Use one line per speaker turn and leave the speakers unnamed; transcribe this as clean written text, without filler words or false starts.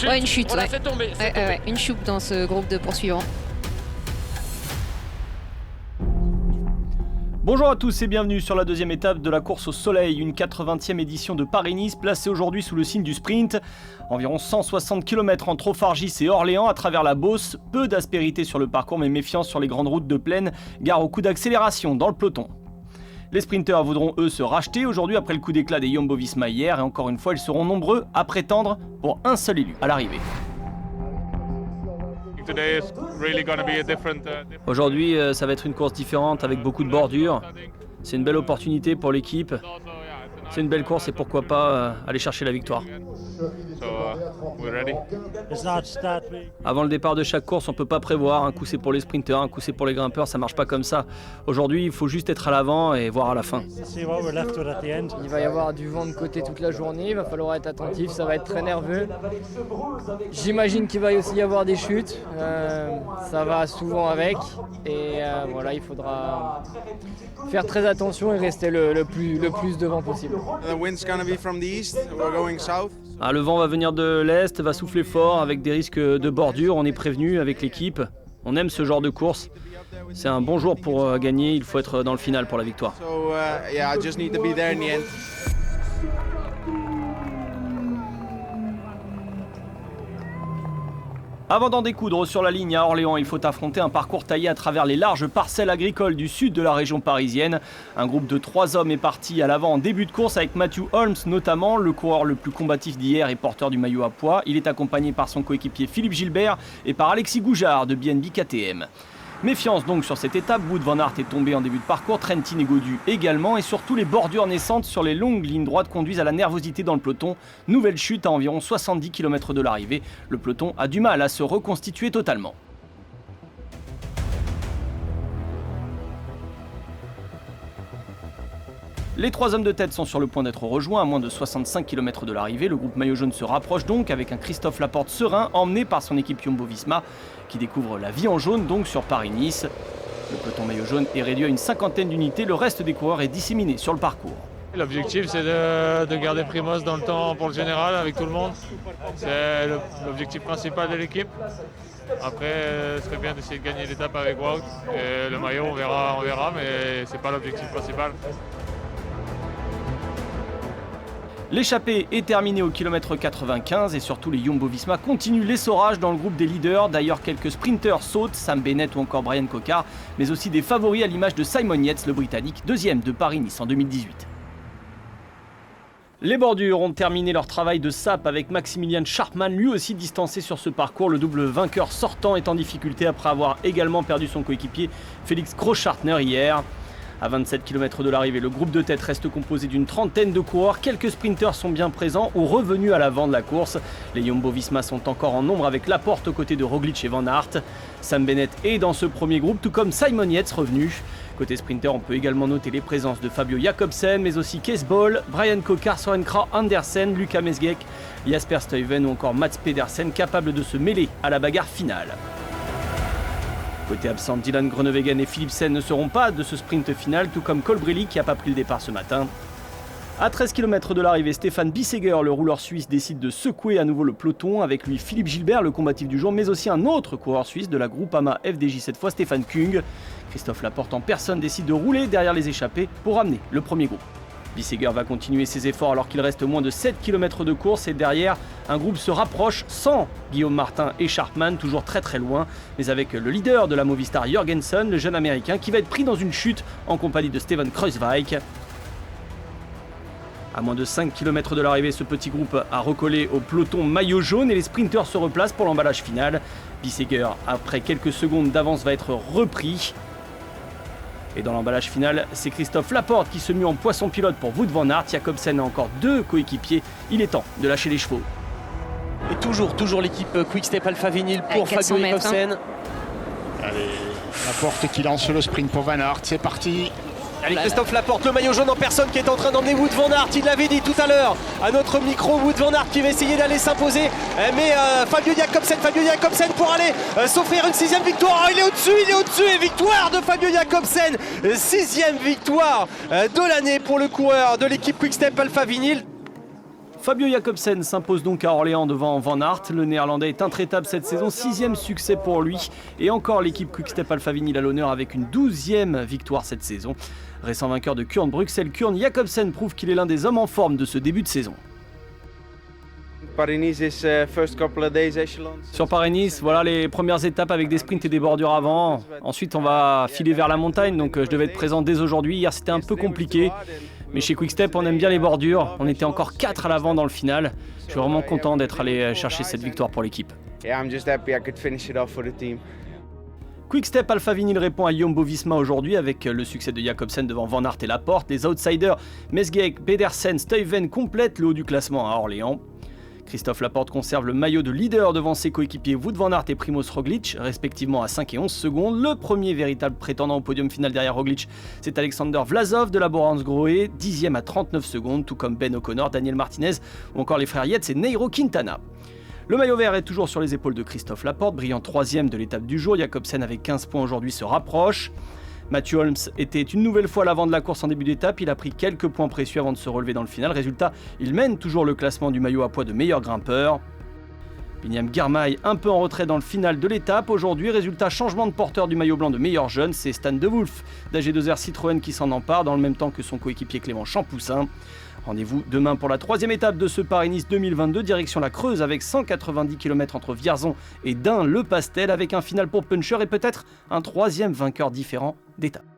Ouais, une chute.
On l'a
Ouais.
fait tomber.
Une chute dans ce groupe de poursuivants.
Bonjour à tous et bienvenue sur la deuxième étape de la course au soleil, une 80e édition de Paris-Nice placée aujourd'hui sous le signe du sprint. Environ 160 km entre Ophargis et Orléans à travers la Beauce, peu d'aspérité sur le parcours mais méfiance sur les grandes routes de plaine, gare au coup d'accélération dans le peloton. Les sprinteurs voudront eux se racheter aujourd'hui après le coup d'éclat des Jumbo-Visma hier et encore une fois ils seront nombreux à prétendre pour un seul élu à l'arrivée. Aujourd'hui, ça va être une course différente avec beaucoup de bordures. C'est une belle opportunité pour l'équipe. C'est une belle course et pourquoi pas aller chercher la victoire. Avant le départ de chaque course, on ne peut pas prévoir. Un coup c'est pour les sprinteurs, un coup c'est pour les grimpeurs, ça marche pas comme ça. Aujourd'hui, il faut juste être à l'avant et voir à la fin.
Il va y avoir du vent de côté toute la journée, il va falloir être attentif, ça va être très nerveux. J'imagine qu'il va aussi y avoir des chutes, ça va souvent avec. Et voilà, il faudra faire très attention et rester le plus devant possible.
Le vent va venir de l'est, va souffler fort avec des risques de bordure. On est prévenu avec l'équipe. On aime ce genre de course. C'est un bon jour pour gagner. Il faut être dans le final pour la victoire. Avant d'en découdre sur la ligne à Orléans, il faut affronter un parcours taillé à travers les larges parcelles agricoles du sud de la région parisienne. Un groupe de 3 hommes est parti à l'avant en début de course avec Matthew Holmes notamment, le coureur le plus combatif d'hier et porteur du maillot à pois. Il est accompagné par son coéquipier Philippe Gilbert et par Alexis Goujard de BNB KTM. Méfiance donc sur cette étape, Wout van Aert est tombé en début de parcours, Trentin et Gaudu également, et surtout les bordures naissantes sur les longues lignes droites conduisent à la nervosité dans le peloton. Nouvelle chute à environ 70 km de l'arrivée, le peloton a du mal à se reconstituer totalement. Les 3 hommes de tête sont sur le point d'être rejoints à moins de 65 km de l'arrivée. Le groupe maillot jaune se rapproche donc avec un Christophe Laporte serein emmené par son équipe Jumbo-Visma qui découvre la vie en jaune donc sur Paris-Nice. Le peloton maillot jaune est réduit à une 50aine d'unités, le reste des coureurs est disséminé sur le parcours.
L'objectif c'est de garder Primoz dans le temps pour le général avec tout le monde. C'est l'objectif principal de l'équipe. Après, ce serait bien d'essayer de gagner l'étape avec Wout. Et le maillot on verra mais c'est pas l'objectif principal.
L'échappée est terminée au kilomètre 95 et surtout les Jumbo-Visma continuent l'essorage dans le groupe des leaders. D'ailleurs quelques sprinteurs sautent, Sam Bennett ou encore Brian Cocard, mais aussi des favoris à l'image de Simon Yates, le Britannique, deuxième de Paris-Nice en 2018. Les bordures ont terminé leur travail de sape avec Maximilian Scharpmann, lui aussi distancé sur ce parcours. Le double vainqueur sortant est en difficulté après avoir également perdu son coéquipier Félix Großschartner hier. À 27 km de l'arrivée, le groupe de tête reste composé d'une trentaine de coureurs. Quelques sprinteurs sont bien présents ou revenus à l'avant de la course. Les Jumbo-Visma sont encore en nombre avec Laporte aux côtés de Roglic et Van Aert. Sam Bennett est dans ce premier groupe, tout comme Simon Yates revenu. Côté sprinter, on peut également noter les présences de Fabio Jakobsen, mais aussi Cees Bol, Brian Cocard, Søren Kragh Andersen, Luca Mesgeck, Jasper Stuyven ou encore Mats Pedersen capables de se mêler à la bagarre finale. Côté absent, Dylan Groenewegen et Philipsen ne seront pas de ce sprint final, tout comme Colbrelli qui n'a pas pris le départ ce matin. À 13 km de l'arrivée, Stefan Bissegger, le rouleur suisse, décide de secouer à nouveau le peloton. Avec lui, Philippe Gilbert, le combatif du jour, mais aussi un autre coureur suisse de la Groupama FDJ cette fois, Stefan Kung. Christophe Laporte en personne décide de rouler derrière les échappés pour ramener le premier groupe. Bissegger va continuer ses efforts alors qu'il reste moins de 7 km de course et derrière, un groupe se rapproche sans Guillaume Martin et Scharpmann, toujours très loin, mais avec le leader de la Movistar Jorgensen, le jeune américain qui va être pris dans une chute en compagnie de Steven Kruijswijk. À moins de 5 km de l'arrivée, ce petit groupe a recollé au peloton maillot jaune et les sprinteurs se replacent pour l'emballage final. Bissegger, après quelques secondes d'avance, va être repris. Et dans l'emballage final, c'est Christophe Laporte qui se mue en poisson pilote pour Wout van Aert. Jakobsen a encore 2 coéquipiers. Il est temps de lâcher les chevaux.
Et toujours l'équipe Quick-Step Alpha Vinyl pour Fabio Jakobsen.
Allez, Laporte qui lance le sprint pour Van Aert, c'est parti.
Allez, Christophe Laporte, le maillot jaune en personne qui est en train d'emmener Wout van Aert. Il l'avait dit tout à l'heure à notre micro, Wout van Aert qui va essayer d'aller s'imposer. Mais Fabio Jakobsen pour aller s'offrir une 6e victoire. Oh, il est au-dessus et victoire de Fabio Jakobsen. 6e victoire de l'année pour le coureur de l'équipe Quick-Step Alpha Vinyl.
Fabio Jacobsen s'impose donc à Orléans devant Van Aert. Le néerlandais est intraitable cette saison, 6e succès pour lui. Et encore l'équipe Quick-Step Alpha Vinyl à l'honneur avec une 12e victoire cette saison. Récent vainqueur de Kuurne, Bruxelles-Kuurne, Jacobsen prouve qu'il est l'un des hommes en forme de ce début de saison. Sur Paris-Nice, voilà les premières étapes avec des sprints et des bordures avant. Ensuite, on va filer vers la montagne, donc je devais être présent dès aujourd'hui. Hier, c'était un peu compliqué. Mais chez Quick-Step, on aime bien les bordures. On était encore 4 à l'avant dans le final. Je suis vraiment content d'être allé chercher cette victoire pour l'équipe. Quick-Step Alpha Vinyl répond à Jumbo-Visma aujourd'hui avec le succès de Jacobsen devant Van Aert et Laporte. Les outsiders Mesgeek, Pedersen, Stuyven complètent le haut du classement à Orléans. Christophe Laporte conserve le maillot de leader devant ses coéquipiers Wout van Aert et Primoz Roglic, respectivement à 5 et 11 secondes. Le premier véritable prétendant au podium final derrière Roglic, c'est Alexander Vlasov de la Laborance-Grohe, 10e à 39 secondes, tout comme Ben O'Connor, Daniel Martinez ou encore les frères Yates et Nairo Quintana. Le maillot vert est toujours sur les épaules de Christophe Laporte, brillant 3e de l'étape du jour. Jacobsen avec 15 points aujourd'hui se rapproche. Matthew Holmes était une nouvelle fois à l'avant de la course en début d'étape, il a pris quelques points précieux avant de se relever dans le final. Résultat, il mène toujours le classement du maillot à poids de meilleur grimpeur. Binyam Girmay un peu en retrait dans le final de l'étape. Aujourd'hui, résultat, changement de porteur du maillot blanc de meilleur jeune, c'est Stan De Wolf d'AG2R Citroën qui s'en empare dans le même temps que son coéquipier Clément Champoussin. Rendez-vous demain pour la 3e étape de ce Paris-Nice 2022, direction la Creuse avec 190 km entre Vierzon et Dun-le-Pastel avec un final pour puncher et peut-être un 3e vainqueur différent d'étape.